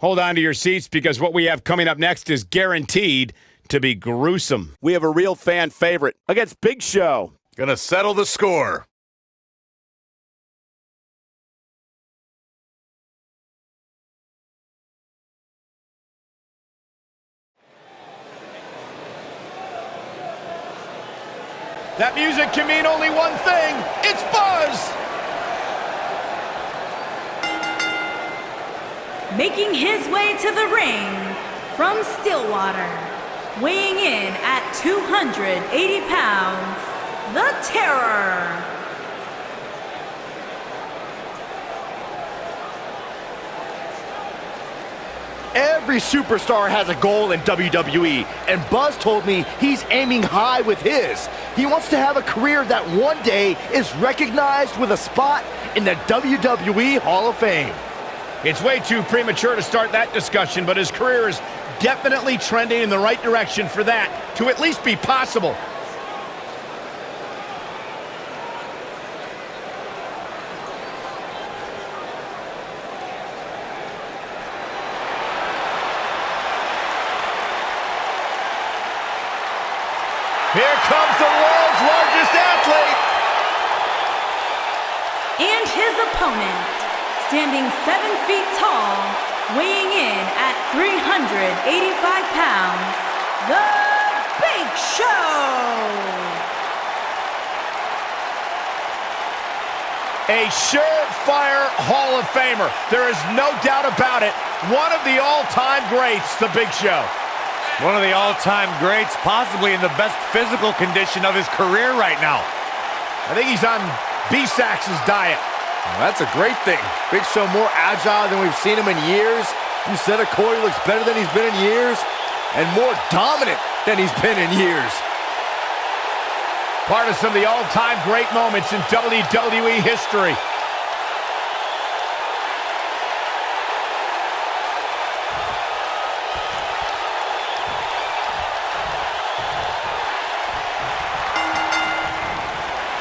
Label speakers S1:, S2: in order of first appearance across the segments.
S1: Hold on to your seats because what we have coming up next is guaranteed to be gruesome.
S2: We have a real fan favorite against Big Show.
S3: Gonna settle the score.
S1: That music can mean only one thing. It's Buzz!
S4: Making his way to the ring from Stillwater, weighing in at 280 pounds, the Terror.
S2: Every superstar has a goal in WWE, and Buzz told me he's aiming high with his. He wants to have a career that one day is recognized with a spot in the WWE Hall of Fame.
S1: It's way too premature to start that discussion, but his career is definitely trending in the right direction for that to at least be possible. Here comes the world's largest athlete!
S4: And his opponent, standing 7 feet tall, weighing in at 385 pounds, The Big Show!
S1: A surefire Hall of Famer. There is no doubt about it. One of the all-time greats, The Big Show.
S5: One of the all-time greats, possibly in the best physical condition of his career right now.
S1: I think he's on B-Sax's diet.
S2: Well, that's a great thing. Big Show more agile than we've seen him in years. You said it, Corey looks better than he's been in years, and more dominant than he's been in years.
S1: Part of some of the all-time great moments in WWE history.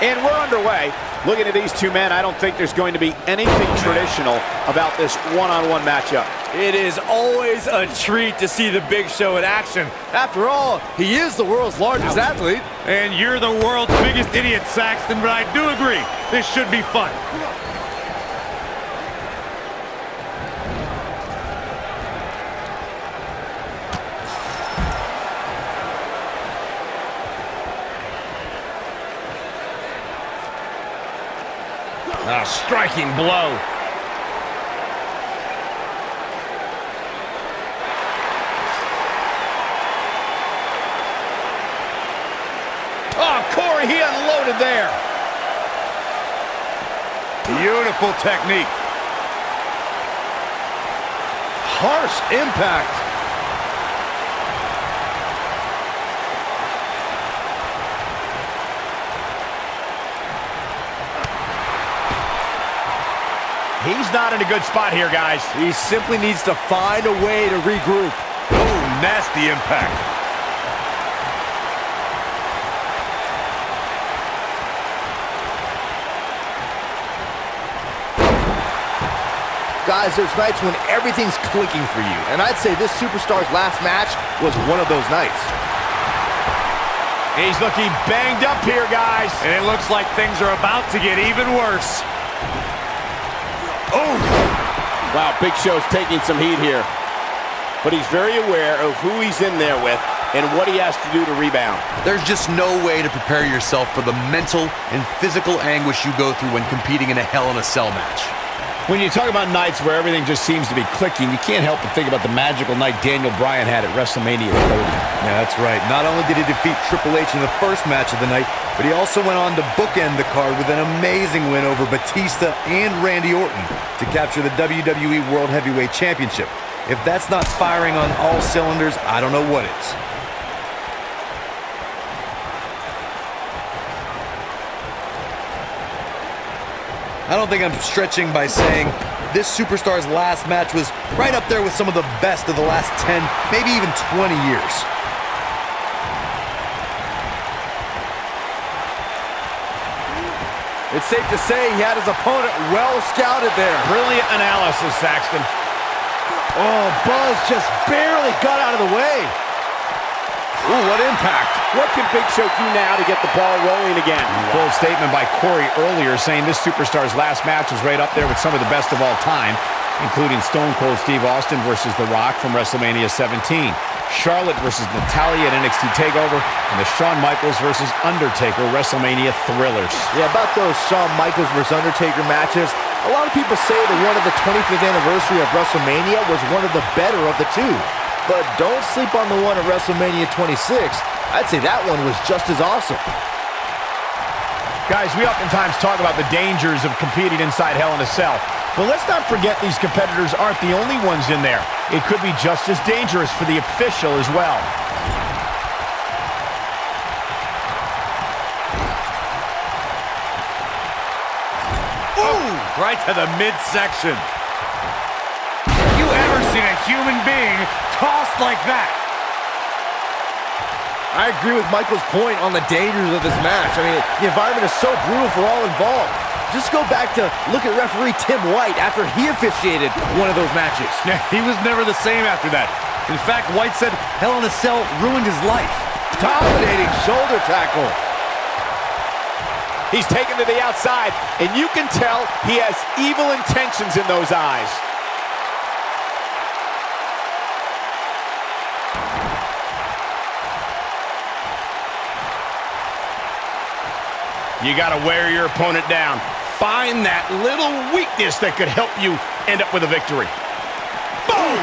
S1: And we're underway. Looking at these two men, I don't think there's going to be anything traditional about this one-on-one matchup.
S2: It is always a treat to see the Big Show in action. After all, he is the world's largest athlete.
S5: And you're the world's biggest idiot, Saxton, but I do agree, this should be fun.
S1: A striking blow. Oh, Corey, he unloaded there.
S5: Beautiful technique.
S2: Harsh impact.
S1: He's not in a good spot here, guys.
S2: He simply needs to find a way to regroup.
S5: Oh, nasty impact.
S2: Guys, there's nights when everything's clicking for you, and I'd say this superstar's last match was one of those nights.
S1: He's looking banged up here, guys.
S5: And it looks like things are about to get even worse.
S2: Oh!
S6: Wow, Big Show's taking some heat here. But he's very aware of who he's in there with and what he has to do to rebound.
S7: There's just no way to prepare yourself for the mental and physical anguish you go through when competing in a Hell in a Cell match.
S1: When you talk about nights where everything just seems to be clicking, you can't help but think about the magical night Daniel Bryan had at WrestleMania 30.
S8: Yeah, that's right. Not only did he defeat Triple H in the first match of the night, but he also went on to bookend the card with an amazing win over Batista and Randy Orton to capture the WWE World Heavyweight Championship. If that's not firing on all cylinders, I don't know what is. I don't think I'm stretching by saying this superstar's last match was right up there with some of the best of the last 10, maybe even 20 years.
S2: It's safe to say he had his opponent well scouted there.
S1: Brilliant analysis, Saxton.
S2: Oh, Buzz just barely got out of the way.
S6: Ooh, what impact. What can Big Show do now to get the ball rolling again?
S1: Bold statement by Corey earlier saying this superstar's last match was right up there with some of the best of all time, including Stone Cold Steve Austin versus The Rock from WrestleMania 17, Charlotte versus Natalya at NXT TakeOver, and the Shawn Michaels versus Undertaker WrestleMania thrillers.
S2: Yeah, about those Shawn Michaels versus Undertaker matches, a lot of people say that one of the 25th anniversary of WrestleMania was one of the better of the two. But don't sleep on the one at WrestleMania 26. I'd say that one was just as awesome.
S1: Guys, we oftentimes talk about the dangers of competing inside Hell in a Cell. But let's not forget these competitors aren't the only ones in there. It could be just as dangerous for the official as well.
S5: Ooh, right to the midsection. Have you ever seen a human being tossed like that?
S2: I agree with Michael's point on the dangers of this match. I mean, the environment is so brutal for all involved. Just go back to look at referee Tim White after he officiated one of those matches.
S5: Yeah, he was never the same after that. In fact, White said Hell in a Cell ruined his life.
S2: Dominating shoulder tackle.
S6: He's taken to the outside, and you can tell he has evil intentions in those eyes.
S1: You got to wear your opponent down. Find that little weakness that could help you end up with a victory. Boom!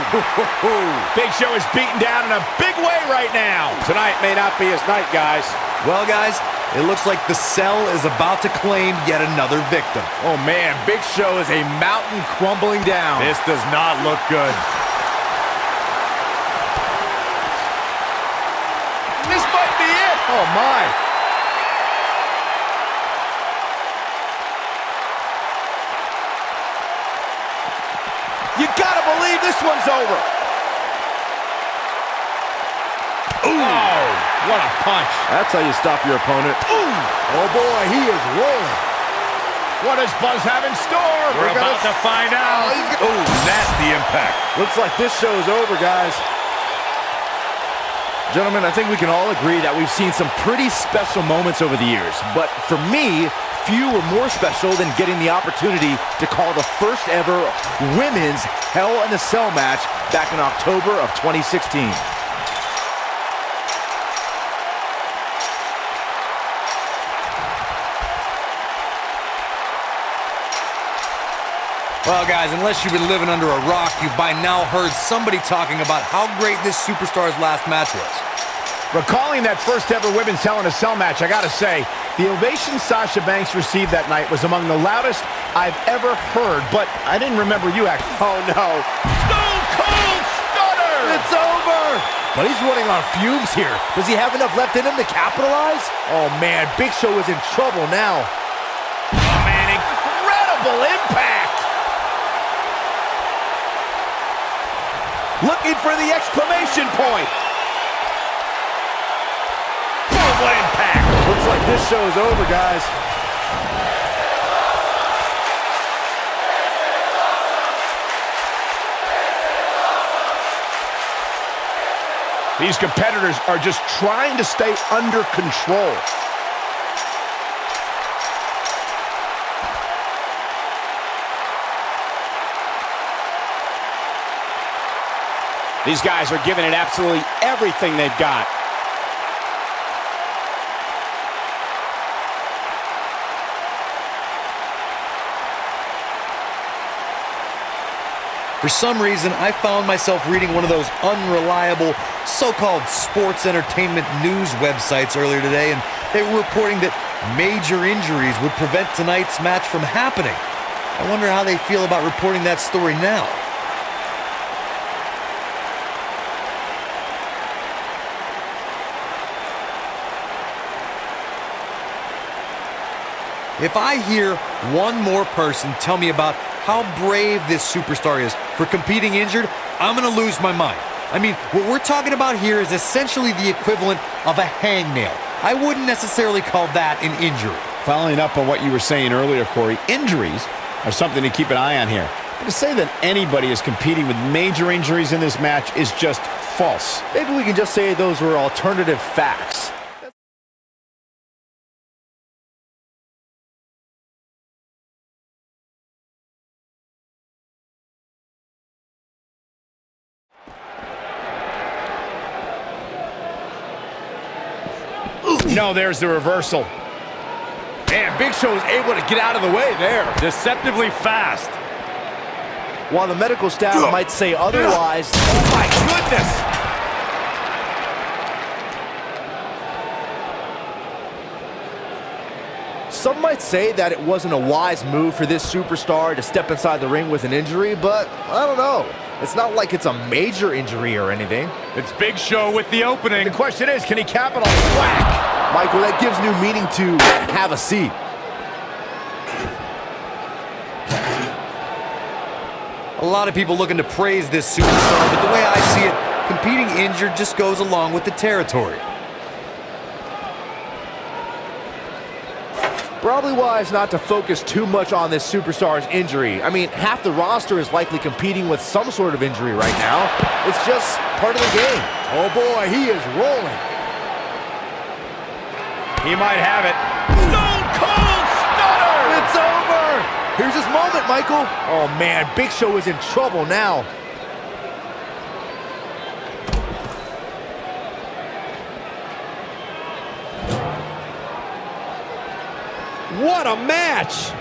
S1: Big Show is beaten down in a big way right now.
S6: Tonight may not be his night, guys.
S8: Well, guys, it looks like the Cell is about to claim yet another victim.
S2: Oh, man, Big Show is a mountain crumbling down.
S5: This does not look good.
S1: This might be it.
S2: Oh, my. You gotta believe this one's over.
S1: Ooh, what a punch.
S2: That's how you stop your opponent.
S1: Ooh.
S2: Oh boy, he is rolling.
S1: What does Buzz have in store?
S5: We're about to find out. Oh, nasty impact.
S2: Looks like this show's over, guys. Gentlemen, I think we can all agree that we've seen some pretty special moments over the years. But for me, few were more special than getting the opportunity to call the first ever women's Hell in a Cell match back in October of 2016.
S8: Well, guys, unless you've been living under a rock, you've by now heard somebody talking about how great this superstar's last match was.
S1: Recalling that first ever women's Hell in a Cell match, I gotta say, the ovation Sasha Banks received that night was among the loudest I've ever heard, but I didn't remember you acting.
S6: Oh, no.
S1: Stone Cold Stunner!
S2: It's over! But he's running on fumes here. Does he have enough left in him to capitalize? Oh, man, Big Show is in trouble now.
S1: Oh, man, incredible impact!
S6: Looking for the exclamation point.
S1: Boom, what impact!
S2: Looks like this show is over, guys.
S1: These competitors are just trying to stay under control.
S6: These guys are giving it absolutely everything they've got.
S8: For some reason, I found myself reading one of those unreliable so-called sports entertainment news websites earlier today, and they were reporting that major injuries would prevent tonight's match from happening. I wonder how they feel about reporting that story now. If I hear one more person tell me about how brave this superstar is for competing injured, I'm going to lose my mind. I mean, what we're talking about here is essentially the equivalent of a hangnail. I wouldn't necessarily call that an injury.
S1: Following up on what you were saying earlier, Corey, injuries are something to keep an eye on here. To say that anybody is competing with major injuries in this match is just false.
S2: Maybe we can just say those were alternative facts.
S1: No, there's the reversal.
S2: Man, Big Show is able to get out of the way there.
S5: Deceptively fast.
S2: While the medical staff might say otherwise.
S5: Oh my goodness!
S2: Some might say that it wasn't a wise move for this superstar to step inside the ring with an injury, but I don't know. It's not like it's a major injury or anything.
S5: It's Big Show with the opening.
S1: The question is, can he capitalize? Whack!
S2: Michael, that gives new meaning to have a seat.
S8: A lot of people looking to praise this superstar, but the way I see it, competing injured just goes along with the territory.
S2: Probably wise not to focus too much on this superstar's injury. I mean, half the roster is likely competing with some sort of injury right now. It's just part of the game. Oh boy, he is rolling.
S1: He might have it. Stone Cold Stunner!
S2: It's over! Here's his moment, Michael. Oh man, Big Show is in trouble now.
S1: What a match!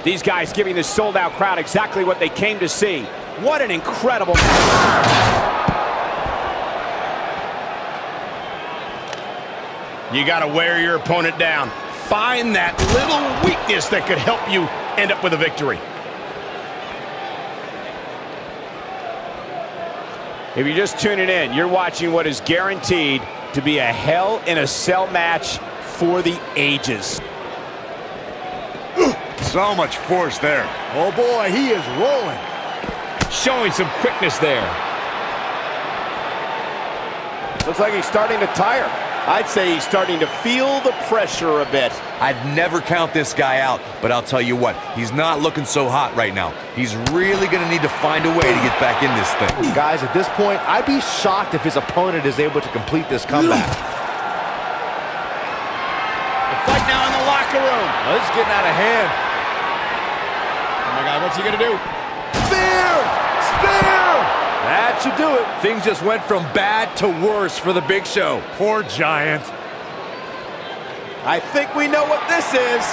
S6: These guys giving the sold-out crowd exactly what they came to see. What an incredible match.
S1: You got to wear your opponent down. Find that little weakness that could help you end up with a victory.
S6: If you're just tuning in, you're watching what is guaranteed to be a Hell in a Cell match for the ages.
S5: So much force there.
S2: Oh boy, he is rolling.
S1: Showing some quickness there.
S6: Looks like he's starting to tire. I'd say he's starting to feel the pressure a bit.
S8: I'd never count this guy out, but I'll tell you what, he's not looking so hot right now. He's really going to need to find a way to get back in this thing.
S2: Guys, at this point, I'd be shocked if his opponent is able to complete this comeback.
S1: The fight now in the locker room.
S2: Oh, this is getting out of hand.
S1: Oh my God, what's he gonna do?
S2: Spear! Spear! That should do it. Things just went from bad to worse for the Big Show.
S5: Poor Giant.
S6: I think we know what this is.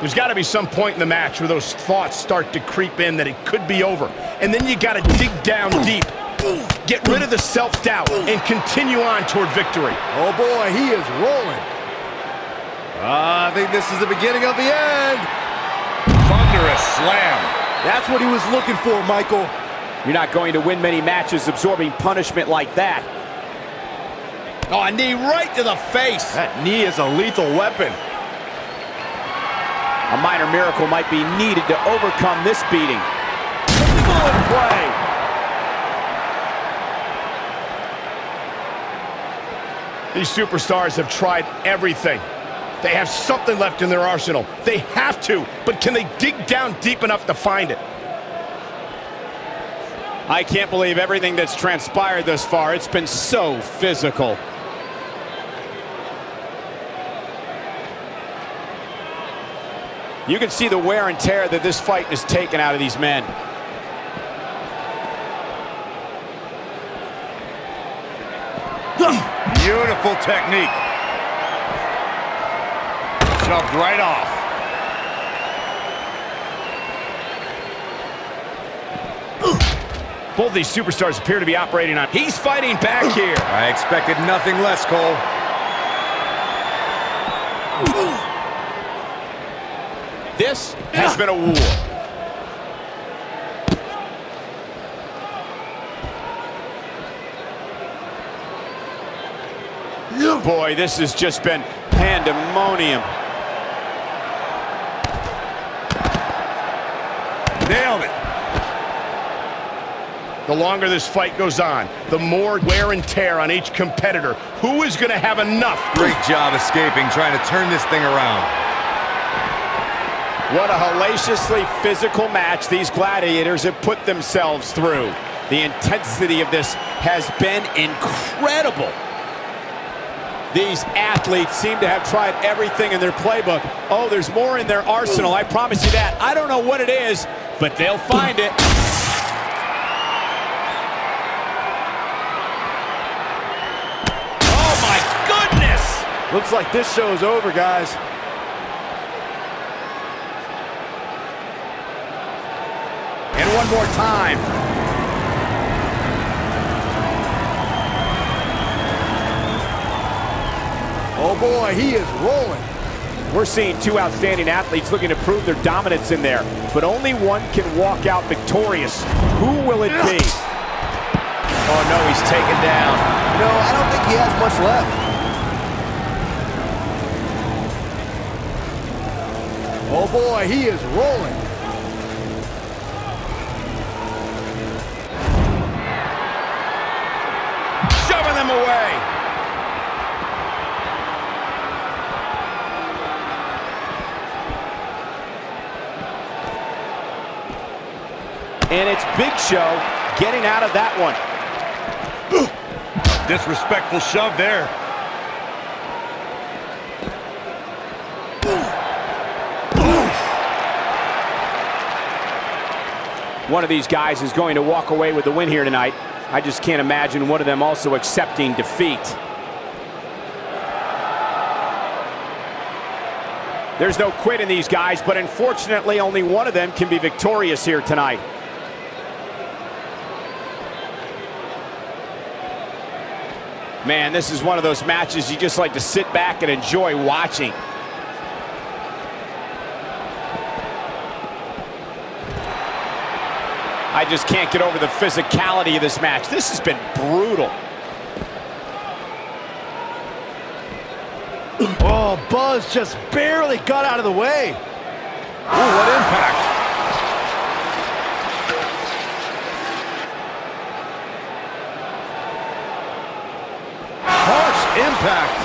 S1: There's got to be some point in the match where those thoughts start to creep in that it could be over. And then you got to dig down deep. Get rid of the self-doubt and continue on toward victory.
S2: Oh boy, he is rolling. I think this is the beginning of the end.
S5: Thunderous slam.
S2: That's what he was looking for, Michael.
S6: You're not going to win many matches absorbing punishment like that.
S1: Oh, a knee right to the face.
S2: That knee is a lethal weapon.
S6: A minor miracle might be needed to overcome this beating. Full play.
S1: These superstars have tried everything. They have something left in their arsenal. They have to, but can they dig down deep enough to find it?
S6: I can't believe everything that's transpired thus far. It's been so physical. You can see the wear and tear that this fight has taken out of these men.
S5: Beautiful technique. Shoved right off.
S1: Both these superstars appear to be operating on. He's fighting back here.
S8: I expected nothing less, Cole.
S1: This has been a war.
S6: Boy, this has just been pandemonium.
S7: Nailed it.
S3: The longer this fight goes on, the more wear and tear on each competitor. Who is going to have enough?
S7: Great job escaping, trying to turn this thing around.
S1: What a hellaciously physical match these gladiators have put themselves through. The intensity of this has been incredible. These athletes seem to have tried everything in their playbook. Oh, there's more in their arsenal, I promise you that. I don't know what it is, but they'll find it.
S3: Oh, my goodness!
S2: Looks like this show is over, guys.
S1: And one more time.
S2: Oh boy, he is rolling.
S1: We're seeing two outstanding athletes looking to prove their dominance in there, but only one can walk out victorious. Who will it be?
S2: Oh no, he's taken down. No, I don't think he has much left. Oh boy, he is rolling.
S1: Shoving them away. And it's Big Show getting out of that one.
S5: Disrespectful shove there.
S1: One of these guys is going to walk away with the win here tonight. I just can't imagine one of them also accepting defeat. There's no quit in these guys, but unfortunately only one of them can be victorious here tonight. Man, this is one of those matches you just like to sit back and enjoy watching. I just can't get over the physicality of this match. This has been brutal.
S2: Oh, Buzz just barely got out of the way.
S3: Ooh, what impact!
S2: Harsh impact.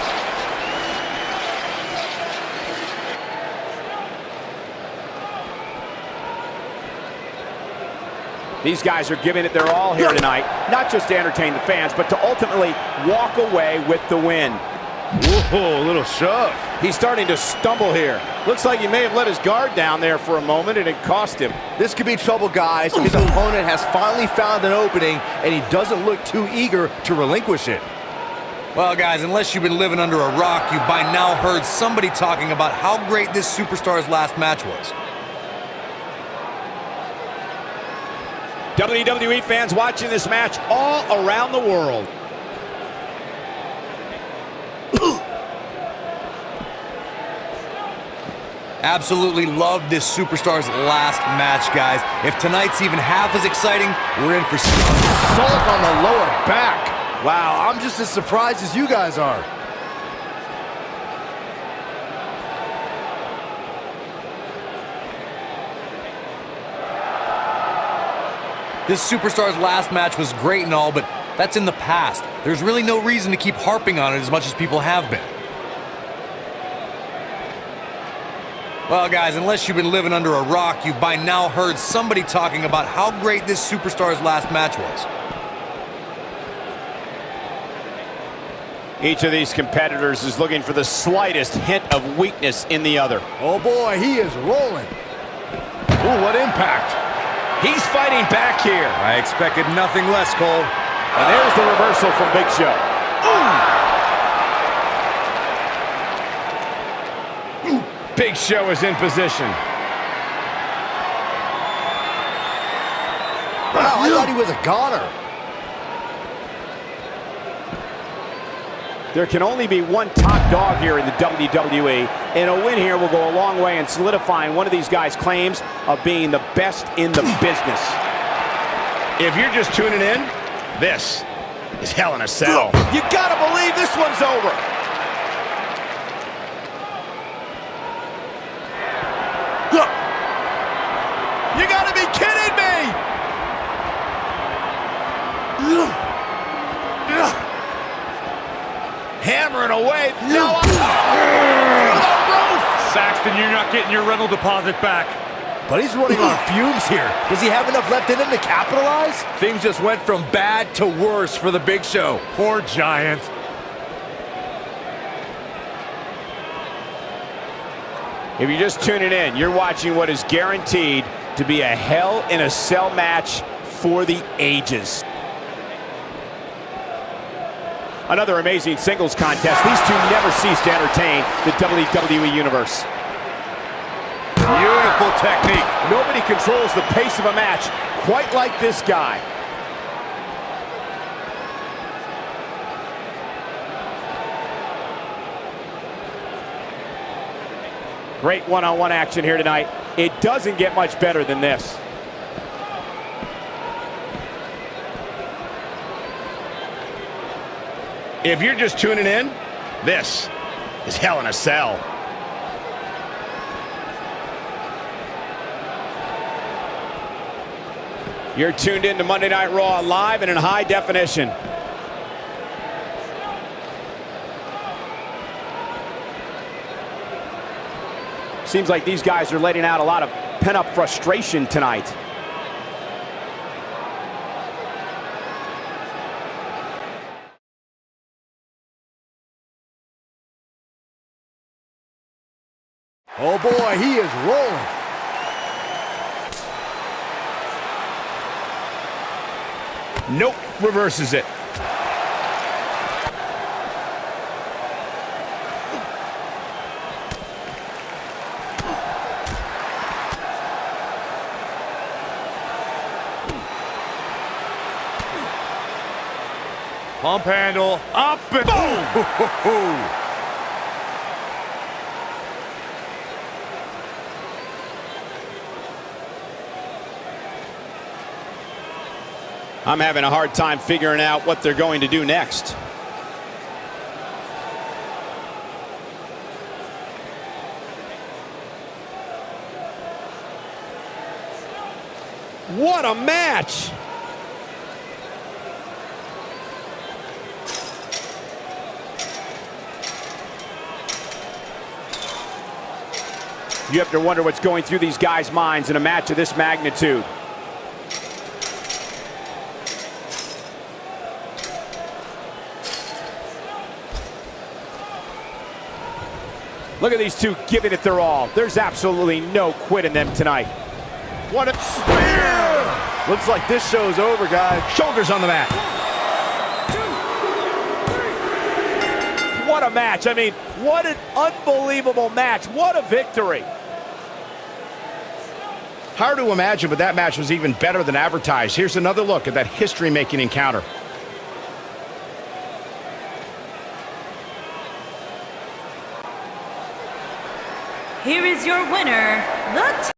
S1: These guys are giving it their all here tonight, not just to entertain the fans, but to ultimately walk away with the win.
S2: Whoa, a little shove.
S1: He's starting to stumble here. Looks like he may have let his guard down there for a moment, and it cost him.
S2: This could be trouble, guys. His opponent has finally found an opening, and he doesn't look too eager to relinquish it.
S7: Well, guys, unless you've been living under a rock, you've by now heard somebody talking about how great this superstar's last match was.
S1: WWE fans watching this match all around the world.
S7: Absolutely love this superstar's last match, guys. If tonight's even half as exciting, we're in for
S2: Assault on the lower back. Wow, I'm just as surprised as you guys are.
S7: This superstar's last match was great and all, but that's in the past. There's really no reason to keep harping on it as much as people have been. Well, guys, unless you've been living under a rock, you've by now heard somebody talking about how great this superstar's last match was.
S1: Each of these competitors is looking for the slightest hint of weakness in the other.
S2: Oh boy, he is rolling.
S3: Ooh, what impact!
S1: He's fighting back here.
S7: I expected nothing less, Cole.
S1: And there's the reversal from Big Show. Big Show is in position.
S2: Wow, I thought he was a goner.
S1: There can only be one top dog here in the WWE, and a win here will go a long way in solidifying one of these guys' claims of being the best in the business.
S3: If you're just tuning in, this is Hell in a Cell.
S1: You gotta believe this one's over.
S2: You gotta be kidding!
S3: turn away. No.
S5: Saxton, you're not getting your rental deposit back.
S2: But he's running on fumes here. Does he have enough left in him to capitalize? Things just went from bad to worse for the Big Show.
S5: Poor Giant.
S6: If you're just tuning in, you're watching what is guaranteed to be a Hell in a Cell match for the ages. Another amazing singles contest. These two never cease to entertain the WWE Universe.
S5: Beautiful technique.
S6: Nobody controls the pace of a match quite like this guy. Great one-on-one action here tonight. It doesn't get much better than this.
S3: If you're just tuning in, this is Hell in a Cell.
S6: You're tuned in to Monday Night Raw live and in high definition. Seems like these guys are letting out a lot of pent-up frustration tonight.
S2: Oh boy, he is rolling.
S3: Nope, reverses it.
S5: Pump handle, up and boom!
S6: I'm having a hard time figuring out what they're going to do next. What a match! You have to wonder what's going through these guys' minds in a match of this magnitude. Look at these two giving it their all. There's absolutely no quit in them tonight.
S3: What a spear!
S2: Looks like this show's over, guys.
S3: Shoulders on the mat.
S6: What a match. I mean, what an unbelievable match. What a victory.
S3: Hard to imagine, but that match was even better than advertised. Here's another look at that history-making encounter.
S4: Here is your winner, the